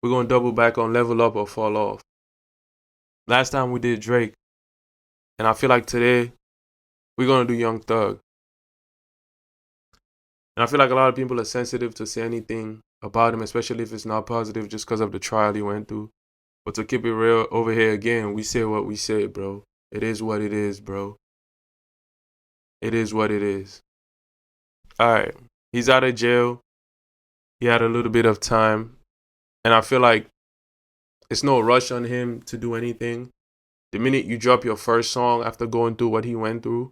we're gonna double back on Level Up or Fall Off. Last time we did Drake, and I feel like today we're gonna do Young Thug. And I feel like a lot of people are sensitive to say anything about him, especially if it's not positive, just because of the trial he went through. But to keep it real over here again, we say what we say, bro. It is what it is, bro. It is what it is. Alright. He's out of jail. He had a little bit of time. And I feel like it's no rush on him to do anything. The minute you drop your first song after going through what he went through,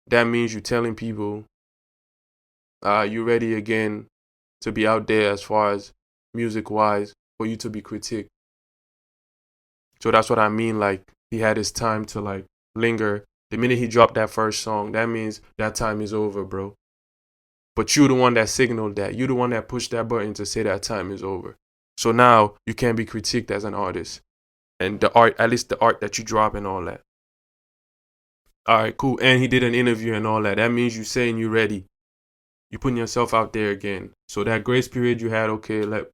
that means you're telling people you're ready again to be out there as far as music-wise for you to be critiqued. So that's what I mean. Like, he had his time to like linger. The minute he dropped that first song, that means that time is over, bro. But you're the one that signaled that. You're the one that pushed that button to say that time is over. So now you can't be critiqued as an artist. And the art, at least the art that you drop and all that. All right, cool. And he did an interview and all that. That means you saying you're ready. You're putting yourself out there again. So that grace period you had, okay, let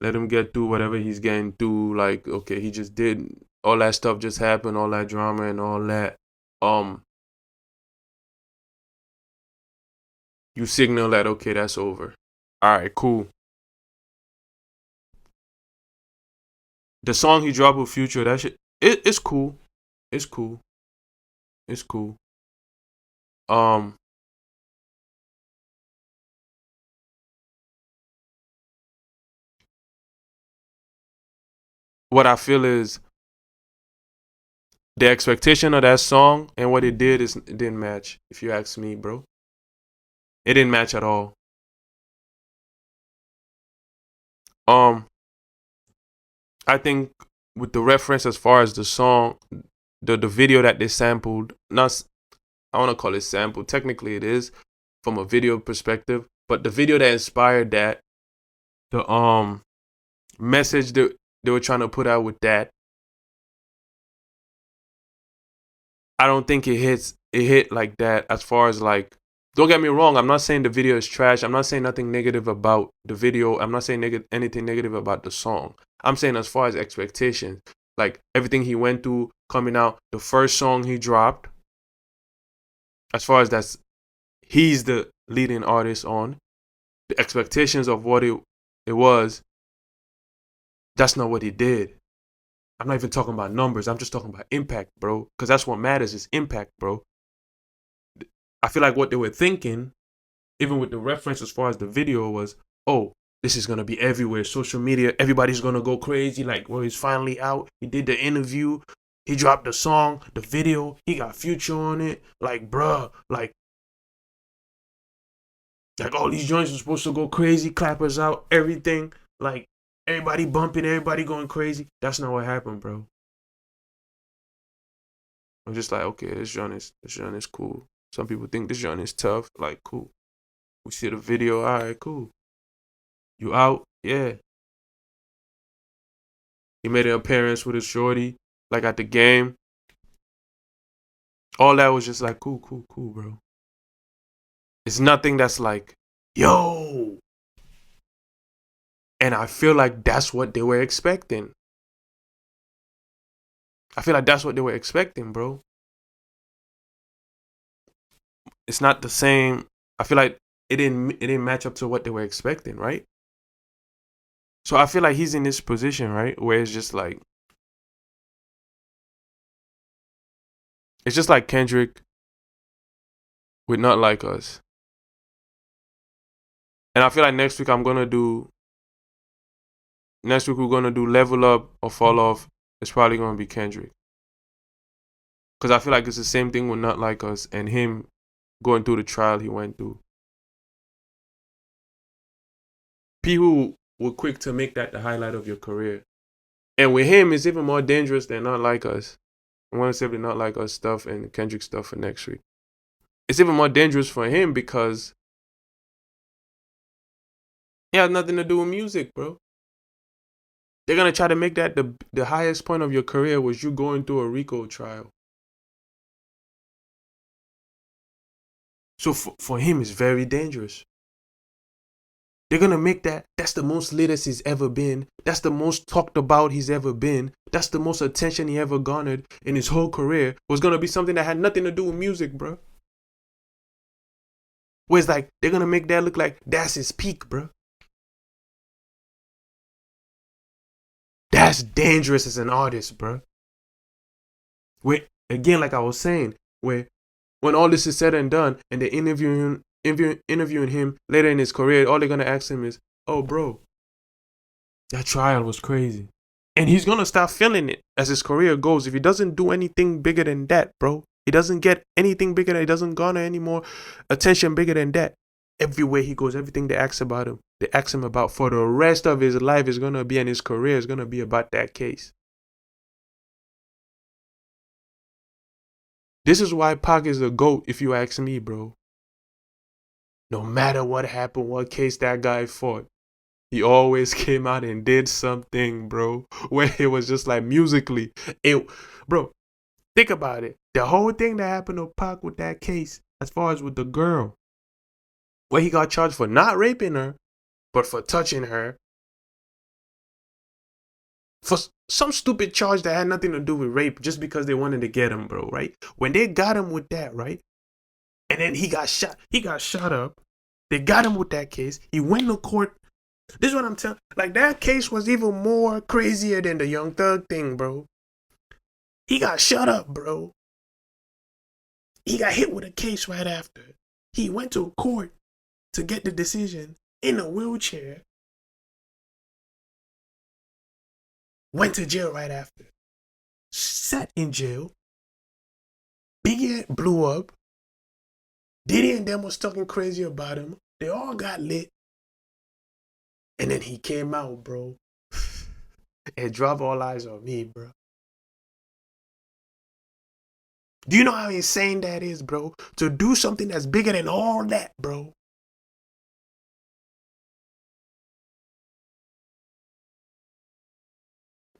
him get through whatever he's getting through. Like, okay, he just did all that stuff just happened, all that drama and all that. You signal that, okay, that's over. All right, cool. The song he dropped with Future, that shit, it's cool. It's cool. It's cool. What I feel is the expectation of that song and what it did is it didn't match. If you ask me, bro, it didn't match at all. I think with the reference as far as the song, the video that they sampled, not I want to call it sample. Technically, it is from a video perspective, but the video that inspired that, the message that they were trying to put out with that, I don't think it hit like that. As far as like, don't get me wrong, I'm not saying the video is trash. I'm not saying nothing negative about the video. I'm not saying anything negative about the song. I'm saying as far as expectations, like everything he went through coming out, the first song he dropped, as far as he's the leading artist on, the expectations of what it was, that's not what he did. I'm not even talking about numbers. I'm just talking about impact, bro. Because that's what matters is impact, bro. I feel like what they were thinking, even with the reference as far as the video was, oh, this is going to be everywhere. Social media, everybody's going to go crazy. Like, well, he's finally out. He did the interview. He dropped the song, the video. He got Future on it. Like, bruh, like all these joints are supposed to go crazy. Clappers out, everything. Like, everybody bumping, everybody going crazy. That's not what happened, bro. I'm just like, okay, this joint is cool. Some people think this joint is tough. Like, cool. We see the video. All right, cool. You out? Yeah. He made an appearance with his shorty, like at the game. All that was just like, cool, bro. It's nothing that's like, yo. And I feel like that's what they were expecting. I feel like that's what they were expecting, bro. It's not the same. I feel like it didn't match up to what they were expecting, right? So I feel like he's in this position, right, where it's just like Kendrick with Not Like Us. And I feel like next week we're gonna do Level Up or Fall Off. It's probably gonna be Kendrick. Cause I feel like it's the same thing with Not Like Us and him going through the trial he went through. People were quick to make that the highlight of your career. And with him, it's even more dangerous than Not Like Us. I want to save the Not Like Us stuff and Kendrick stuff for next week. It's even more dangerous for him because it has nothing to do with music, bro. They're going to try to make that the highest point of your career was you going through a RICO trial. So for him, it's very dangerous. They're gonna make that's the most latest he's ever been. That's the most talked about he's ever been. That's the most attention he ever garnered in his whole career. Was gonna be something that had nothing to do with music, bro. Where it's like, they're gonna make that look like that's his peak, bro. That's dangerous as an artist, bro. Where, again, like I was saying, where when all this is said and done and they're interviewing him later in his career, all they're gonna ask him is, oh, bro, that trial was crazy. And he's gonna start feeling it as his career goes. If he doesn't do anything bigger than that, bro, he doesn't get anything bigger than, he doesn't garner any more attention bigger than that. Everywhere he goes, everything they ask about him, they ask him about for the rest of his life is gonna be, and his career is gonna be about that case. This is why Pac is the GOAT, if you ask me, bro. No matter what happened, what case that guy fought, he always came out and did something, bro. Where it was just like musically. Bro, think about it. The whole thing that happened to Pac with that case, as far as with the girl, where he got charged for not raping her, but for touching her. For some stupid charge that had nothing to do with rape, just because they wanted to get him, bro, right? When they got him with that, right? And then he got shot up. They got him with that case. He went to court. This is what I'm telling. Like, that case was even more crazier than the Young Thug thing, bro. He got shut up, bro. He got hit with a case right after. He went to court to get the decision in a wheelchair. Went to jail right after. Sat in jail. Biggie blew up. Diddy and them was talking crazy about him. They all got lit. And then he came out, bro. And dropped all eyes on me, bro. Do you know how insane that is, bro? To do something that's bigger than all that, bro.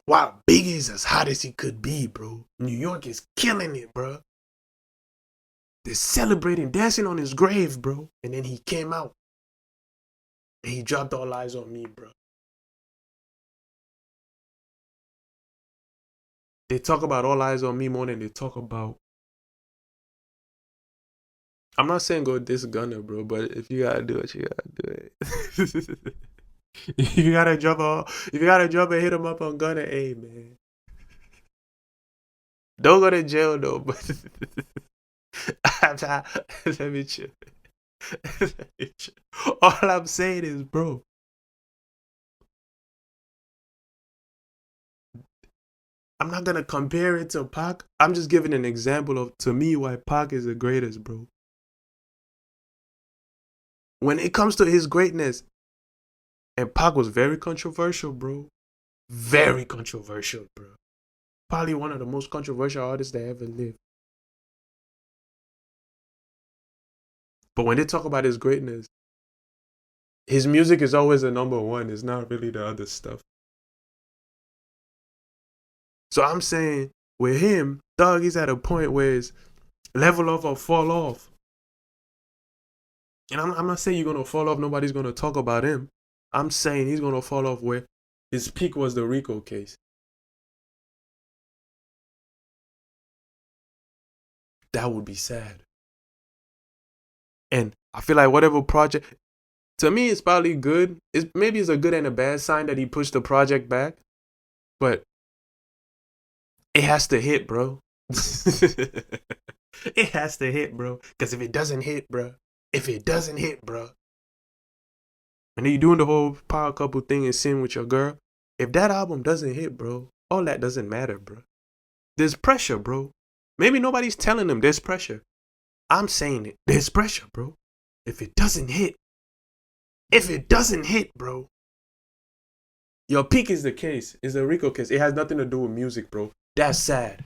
Wow, Biggie is as hot as he could be, bro. New York is killing it, bro. They're celebrating, dancing on his grave, bro. And then he came out. And he dropped all eyes on me, bro. They talk about all eyes on me more than they talk about. I'm not saying go diss Gunner, bro, but if you gotta do it, you gotta do it. If you gotta jump and hit him up on Gunner, hey, man. Don't go to jail, though, but let me chill. All I'm saying is, bro, I'm not gonna compare it to Pac. I'm just giving an example of, to me, why Pac is the greatest, bro. When it comes to his greatness, and Pac was very controversial, bro. Very controversial, bro. Probably one of the most controversial artists that ever lived. But when they talk about his greatness, his music is always the number one. It's not really the other stuff. So I'm saying, with him, dog, he's at a point where it's level off or fall off. And I'm not saying you're going to fall off. Nobody's going to talk about him. I'm saying he's going to fall off where his peak was the Rico case. That would be sad. And I feel like whatever project, to me, it's probably good. Maybe it's a good and a bad sign that he pushed the project back. But it has to hit, bro. It has to hit, bro. Because if it doesn't hit, bro. And then you're doing the whole power couple thing and sing with your girl. If that album doesn't hit, bro, all that doesn't matter, bro. There's pressure, bro. Maybe nobody's telling them there's pressure. I'm saying it. There's pressure, bro. If it doesn't hit, bro, your peak is the case. It's a Rico case. It has nothing to do with music, bro. That's sad.